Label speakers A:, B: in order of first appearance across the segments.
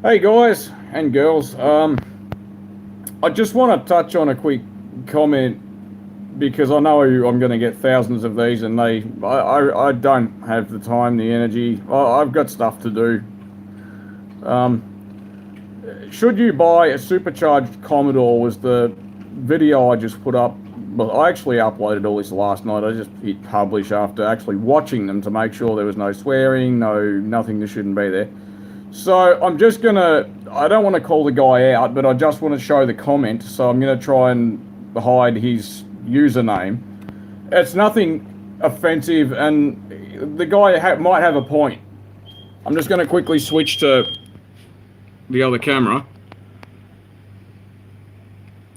A: Hey guys and girls, I just want to touch on a quick comment because I know I'm going to get thousands of these, and I don't have the time, the energy. I've got stuff to do. Should you buy a supercharged Commodore? Was the video I just put up? Well, I actually uploaded all this last night. I just hit publish after actually watching them to make sure there was no swearing, nothing that shouldn't be there. So I'm just gonna, I don't want to call the guy out, but I just want to show the comment. So I'm gonna try and hide his username. It's nothing offensive, and the guy might have a point. I'm just gonna quickly switch to the other camera.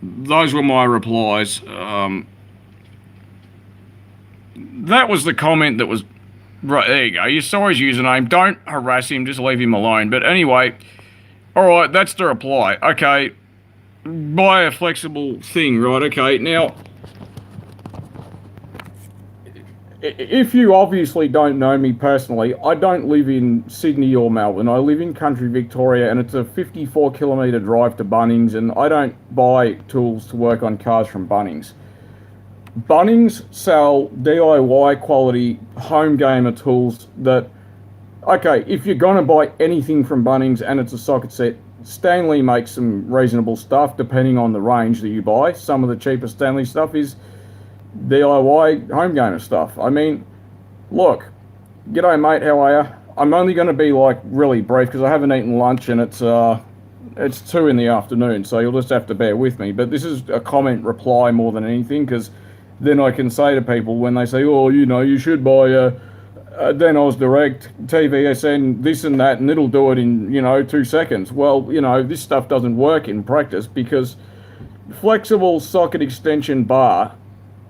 A: Those were my replies. That was the comment that was. Right, there you go. You saw his username. Don't harass him, just leave him alone. But anyway, alright, that's the reply. Okay, buy a flexible thing, right? Okay, now, if you obviously don't know me personally, I don't live in Sydney or Melbourne. I live in country Victoria, and it's a 54-kilometre drive to Bunnings, and I don't buy tools to work on cars from Bunnings. Bunnings sell DIY quality home gamer tools that, okay, if you're going to buy anything from Bunnings and it's a socket set, Stanley makes some reasonable stuff depending on the range that you buy. Some of the cheaper Stanley stuff is DIY home gamer stuff. I mean, look, g'day mate, how are you? I'm only going to be like really brief because I haven't eaten lunch and it's 2 in the afternoon, so you'll just have to bear with me. But this is a comment reply more than anything, because then I can say to people when they say, oh, you know, you should buy then I was direct, TVSN, this and that, and it'll do it in, 2 seconds. Well, this stuff doesn't work in practice, because flexible socket extension bar,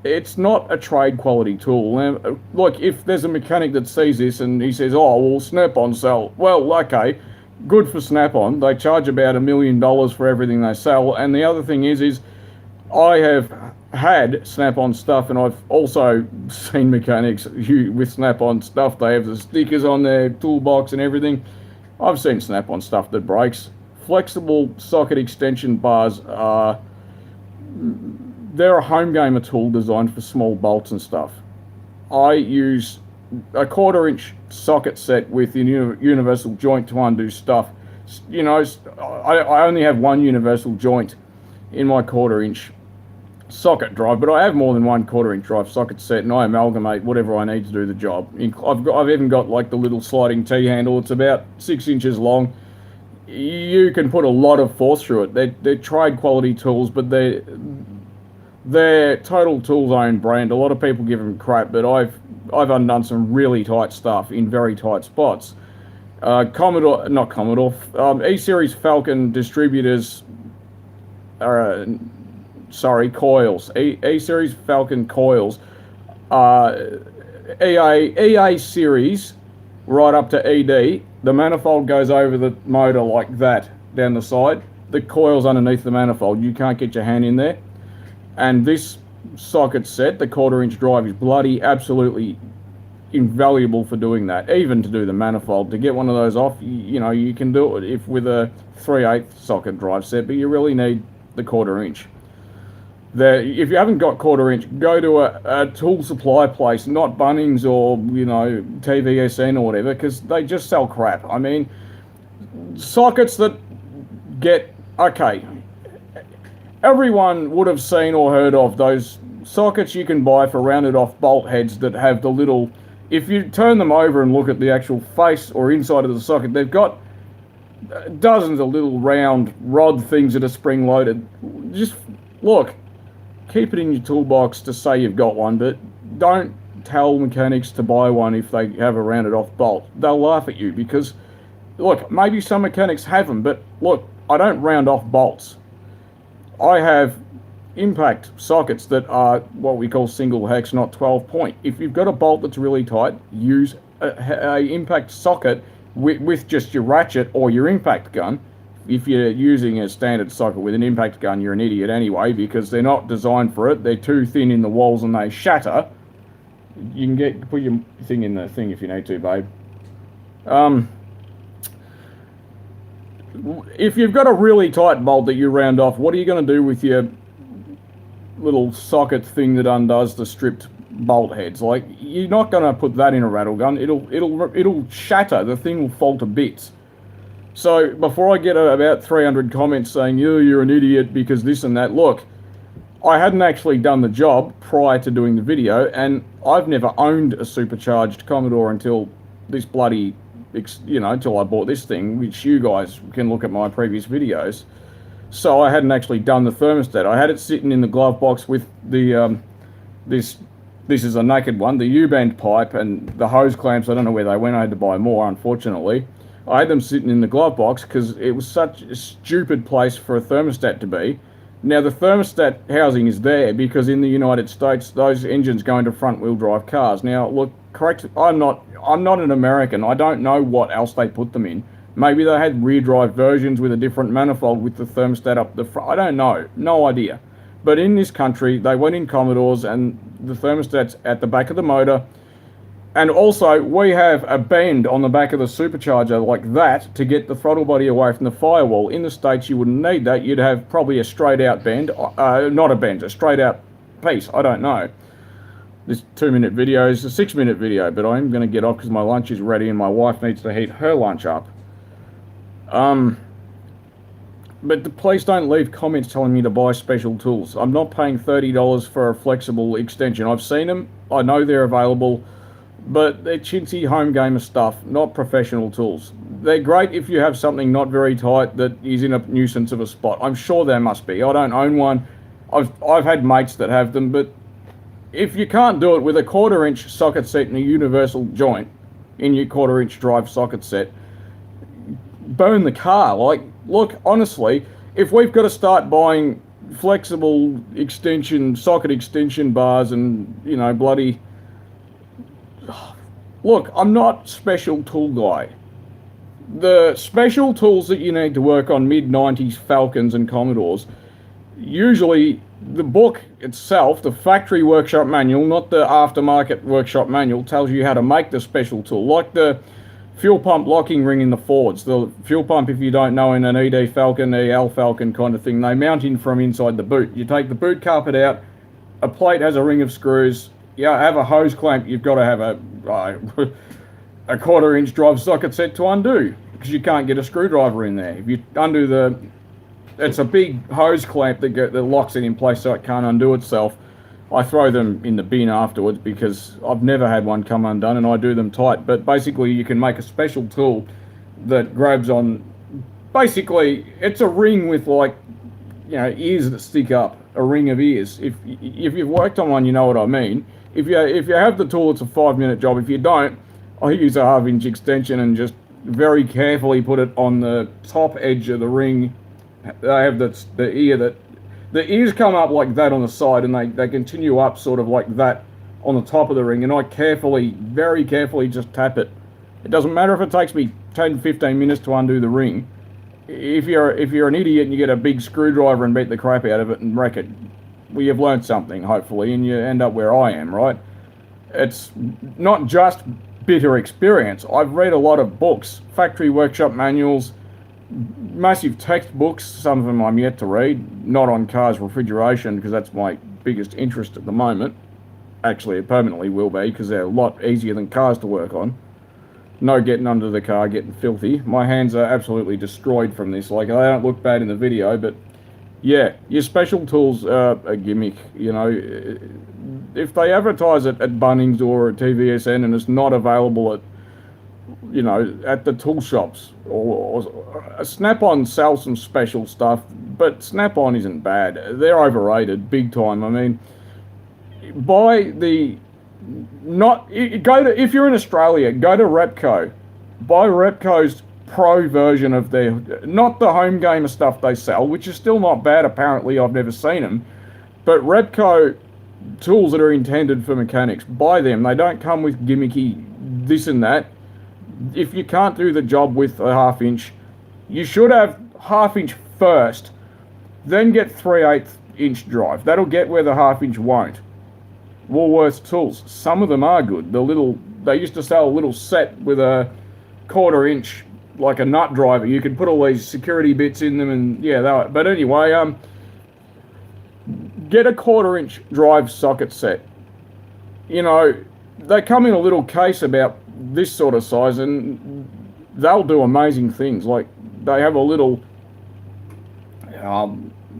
A: it's not a trade quality tool. Now, look, if there's a mechanic that sees this and he says, oh, well, Snap-on sell, well, okay, good for Snap-on. They charge about $1 million for everything they sell. And the other thing is I have had Snap-on stuff, and I've also seen mechanics with Snap-on stuff. They have the stickers on their toolbox and everything. I've seen Snap-on stuff that breaks. Flexible socket extension bars are, they're a home gamer tool designed for small bolts and stuff. I use a 1/4-inch socket set with a universal joint to undo stuff. I only have one universal joint in my 1/4-inch socket drive, but I have more than one 1/4-inch drive socket set, and I amalgamate whatever I need to do the job. I've even got like the little sliding T-handle. It's about 6 inches long. You can put a lot of force through it. They're trade quality tools, but they're Total Tools own brand. A lot of people give them crap, but I've undone some really tight stuff in very tight spots. E-Series Falcon distributors, coils. E-Series Falcon coils, EA series, right up to ED. The manifold goes over the motor like that, down the side. The coil's underneath the manifold. You can't get your hand in there. And this socket set, the 1/4-inch drive, is bloody absolutely invaluable for doing that. Even to do the manifold, to get one of those off, you can do it with a 3/8 socket drive set, but you really need the 1/4-inch. If you haven't got 1/4-inch, go to a tool supply place, not Bunnings or TVSN or whatever, because they just sell crap. I mean, sockets that get, okay, everyone would have seen or heard of those sockets you can buy for rounded off bolt heads that have the little, if you turn them over and look at the actual face or inside of the socket, they've got dozens of little round rod things that are spring loaded. Just look, keep it in your toolbox to say you've got one, but don't tell mechanics to buy one if they have a rounded off bolt. They'll laugh at you, because look, maybe some mechanics have them, but look, I don't round off bolts. I have impact sockets that are what we call single hex, not 12 point. If you've got a bolt that's really tight, use a impact socket with just your ratchet or your impact gun. If you're using a standard socket with an impact gun, you're an idiot anyway, because they're not designed for it. They're too thin in the walls and they shatter. You can put your thing in the thing if you need to, babe. if you've got a really tight bolt that you round off, what are you going to do with your little socket thing that undoes the stripped bolt heads? Like, you're not going to put that in a rattle gun. It'll shatter. The thing will fall to bits. So before I get about 300 comments saying, you're an idiot because this and that, look, I hadn't actually done the job prior to doing the video, and I've never owned a supercharged Commodore until this bloody, until I bought this thing, which you guys can look at my previous videos. So I hadn't actually done the thermostat. I had it sitting in the glove box with the, this is a naked one, the U-bend pipe and the hose clamps. I don't know where they went. I had to buy more, unfortunately. I had them sitting in the glove box because it was such a stupid place for a thermostat to be. Now, the thermostat housing is there because in the United States, those engines go into front-wheel drive cars. Now, look, correct, I'm not an American. I don't know what else they put them in. Maybe they had rear drive versions with a different manifold with the thermostat up the front. I don't know. No idea. But in this country, they went in Commodores and the thermostat's at the back of the motor. And also, we have a bend on the back of the supercharger like that to get the throttle body away from the firewall. In the States, you wouldn't need that. You'd have probably a straight-out bend. Not a bend, a straight-out piece. I don't know. This 2-minute video is a 6-minute video, but I'm going to get off because my lunch is ready and my wife needs to heat her lunch up. But please don't leave comments telling me to buy special tools. I'm not paying $30 for a flexible extension. I've seen them. I know they're available. But they're chintzy home gamer stuff, not professional tools. They're great if you have something not very tight that is in a nuisance of a spot. I'm sure there must be. I don't own one. I've had mates that have them, but if you can't do it with a 1/4-inch socket set and a universal joint in your 1/4-inch drive socket set, burn the car. Like, look, honestly, if we've got to start buying flexible socket extension bars and, bloody... Look, I'm not special tool guy. The special tools that you need to work on mid-90s Falcons and Commodores, usually the book itself, the factory workshop manual, not the aftermarket workshop manual, tells you how to make the special tool. Like the fuel pump locking ring in the Fords. The fuel pump, if you don't know, in an ED Falcon, EL Falcon kind of thing, they mount in from inside the boot. You take the boot carpet out, a plate has a ring of screws, have a hose clamp, you've got to have a 1/4-inch drive socket set to undo because you can't get a screwdriver in there. If you undo it's a big hose clamp that locks it in place so it can't undo itself. I throw them in the bin afterwards because I've never had one come undone and I do them tight. But basically you can make a special tool that grabs on, basically it's a ring with ears that stick up, a ring of ears. If you've worked on one, you know what I mean. If you have the tool, it's a 5-minute job. If you don't, I use a 1/2-inch extension and just very carefully put it on the top edge of the ring. I have the ear that the ears come up like that on the side, and they continue up sort of like that on the top of the ring. And I very carefully just tap it. It doesn't matter if it takes me 10-15 minutes to undo the ring. If you're an idiot and you get a big screwdriver and beat the crap out of it and wreck it, well, you've learned something, hopefully, and you end up where I am, right? It's not just bitter experience. I've read a lot of books, factory workshop manuals, massive textbooks. Some of them I'm yet to read, not on cars refrigeration, because that's my biggest interest at the moment. Actually, it permanently will be, because they're a lot easier than cars to work on. No getting under the car, getting filthy. My hands are absolutely destroyed from this. Like, they don't look bad in the video, but yeah, your special tools are a gimmick, If they advertise it at Bunnings or at TVSN and it's not available at the tool shops, or Snap-on sells some special stuff, but Snap-on isn't bad. They're overrated, big time. I mean, if you're in Australia, go to Repco. Buy Repco's Pro version of their, not the home gamer stuff they sell, which is still not bad apparently, I've never seen them, but Repco tools that are intended for mechanics, buy them. They don't come with gimmicky this and that. If you can't do the job with a 1/2-inch, you should have 1/2-inch first, then get 3/8-inch drive. That'll get where the 1/2-inch won't. Woolworths tools, some of them are good. They used to sell a little set with a 1/4-inch like a nut driver. You could put all these security bits in them, and yeah, but anyway, get a 1/4 inch drive socket set. You know, they come in a little case about this sort of size, and they'll do amazing things. Like, they have a little,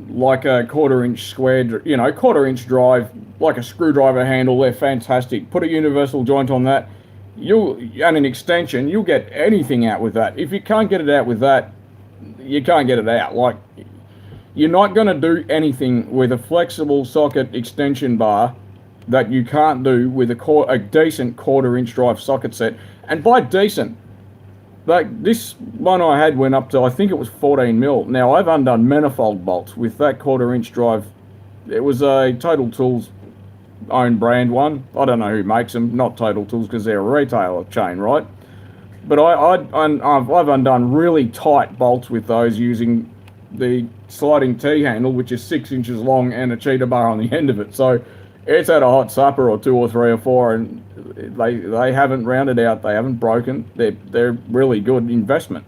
A: like a 1/4 inch squared, 1/4 inch drive, like a screwdriver handle. They're fantastic. Put a universal joint on that, and an extension, you'll get anything out with that. If you can't get it out with that, you can't get it out. Like, you're not going to do anything with a flexible socket extension bar that you can't do with a decent 1/4 inch drive socket set. And by decent, like, this one I had went up to, I think it was 14 mil. Now, I've undone manifold bolts with that 1/4 inch drive. It was a Total Tools own brand one. I don't know who makes them, not Total Tools, because they're a retailer chain, right? But I've undone really tight bolts with those using the sliding T-handle, which is 6 inches long, and a cheater bar on the end of it. So it's had a hot supper or 2 or 3 or 4, and they haven't rounded out, they haven't broken. They're really good investment.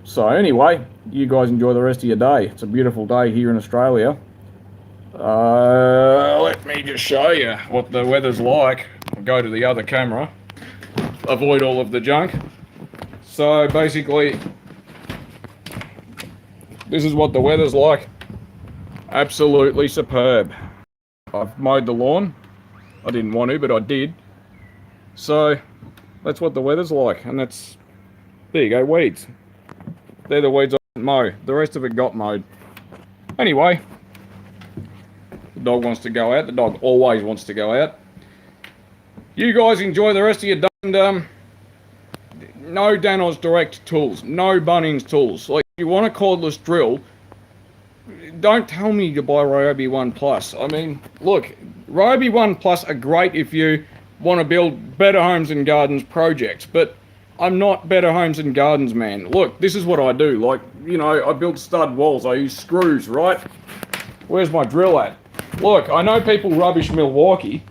A: So anyway, you guys enjoy the rest of your day. It's a beautiful day here in Australia. Let me just show you what the weather's like. I'll go to the other camera, avoid all of the junk. So basically, this is what the weather's like. Absolutely superb. I've mowed the lawn. I didn't want to, but I did. So that's what the weather's like, and that's, there you go, weeds. They're the weeds I didn't mow. The rest of it got mowed. Anyway, the dog wants to go out. The dog always wants to go out. You guys enjoy the rest of your day, and no Danos Direct tools, no Bunnings tools. Like, if you want a cordless drill, don't tell me to buy Ryobi 1 Plus. I mean, look, Ryobi 1 Plus are great if you want to build Better Homes and Gardens projects, but I'm not Better Homes and Gardens, man. Look, this is what I do. Like, I build stud walls. I use screws, right? Where's my drill at? Look, I know people rubbish Milwaukee.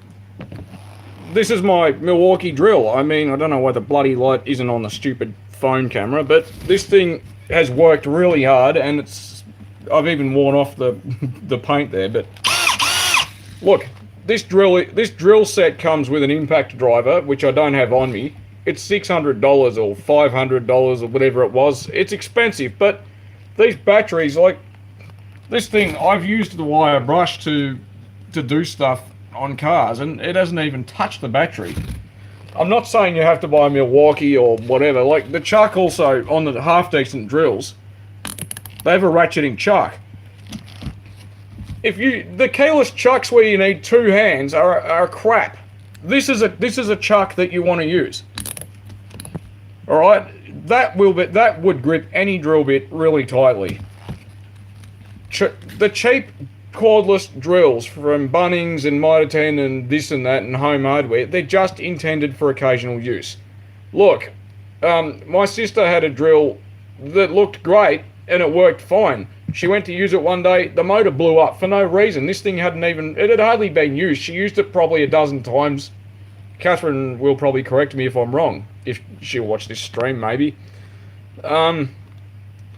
A: This is my Milwaukee drill. I mean, I don't know why the bloody light isn't on the stupid phone camera, but this thing has worked really hard, and I've even worn off the paint there. But look, this drill set comes with an impact driver, which I don't have on me. It's $600 or $500 or whatever it was. It's expensive, but these batteries, like this thing, I've used the wire brush to do stuff on cars, and it hasn't even touched the battery. I'm not saying you have to buy Milwaukee or whatever. Like, the chuck also, on the half-decent drills, they have a ratcheting chuck. The keyless chucks where you need 2 hands are crap. This is a chuck that you want to use. All right, that would grip any drill bit really tightly. The cheap cordless drills from Bunnings and Mitre 10 and this and that and Home Hardware, they're just intended for occasional use. Look, my sister had a drill that looked great and it worked fine. She went to use it one day, the motor blew up for no reason. This thing it had hardly been used. She used it probably a dozen times. Catherine will probably correct me if I'm wrong, if she'll watch this stream maybe. I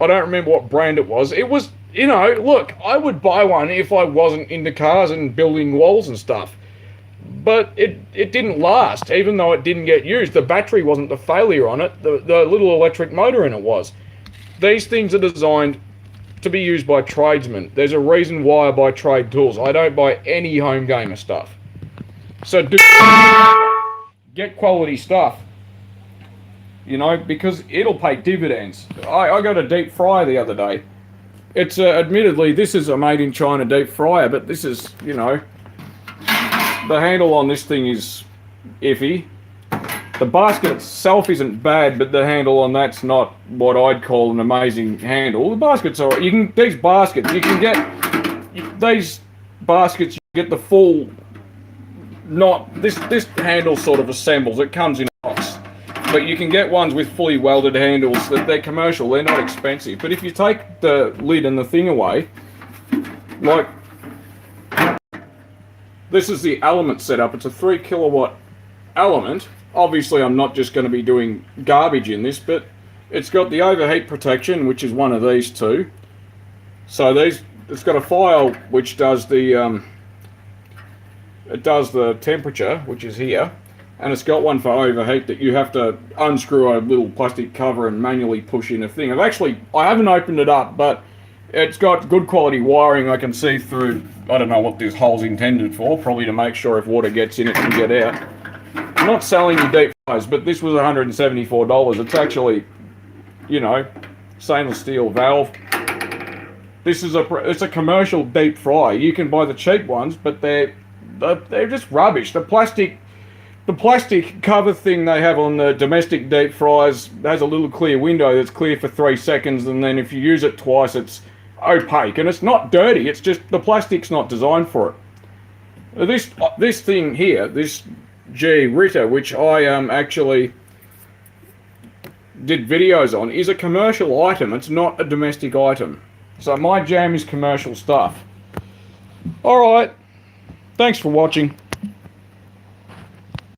A: don't remember what brand it was. It was, look, I would buy one if I wasn't into cars and building walls and stuff. But it didn't last, even though it didn't get used. The battery wasn't the failure on it, the little electric motor in it was. These things are designed to be used by tradesmen. There's a reason why I buy trade tools. I don't buy any home gamer stuff. So get quality stuff, because it'll pay dividends. I got a deep fryer the other day. It's admittedly, this is a made in China deep fryer, but this is, the handle on this thing is iffy. The basket itself isn't bad, but the handle on that's not what I'd call an amazing handle. The basket's alright. You can get the full, this handle sort of assembles. It comes in a box. But you can get ones with fully welded handles. They're commercial, they're not expensive. But if you take the lid and the thing away, like, this is the element setup. It's a 3 kilowatt element. Obviously, I'm not just going to be doing garbage in this, but It's got the overheat protection, which is one of these two. So it's got a file which does the temperature, which is here, and it's got one for overheat that you have to unscrew a little plastic cover and manually push in a thing. I haven't opened it up, but it's got good quality wiring. I can see through. I don't know what this hole's intended for, probably to make sure if water gets in it can get out. I'm not selling you deep fries, but this was $174. It's actually, you know, stainless steel valve. This is it's a commercial deep fry. You can buy the cheap ones, but they're just rubbish. The plastic cover thing they have on the domestic deep fries has a little clear window that's clear for 3 seconds, and then if you use it twice, it's opaque, and it's not dirty. It's just the plastic's not designed for it. This thing here, this G Ritter, which I actually did videos on, is a commercial item. It's not a domestic item. So my jam is commercial stuff. Alright, thanks for watching.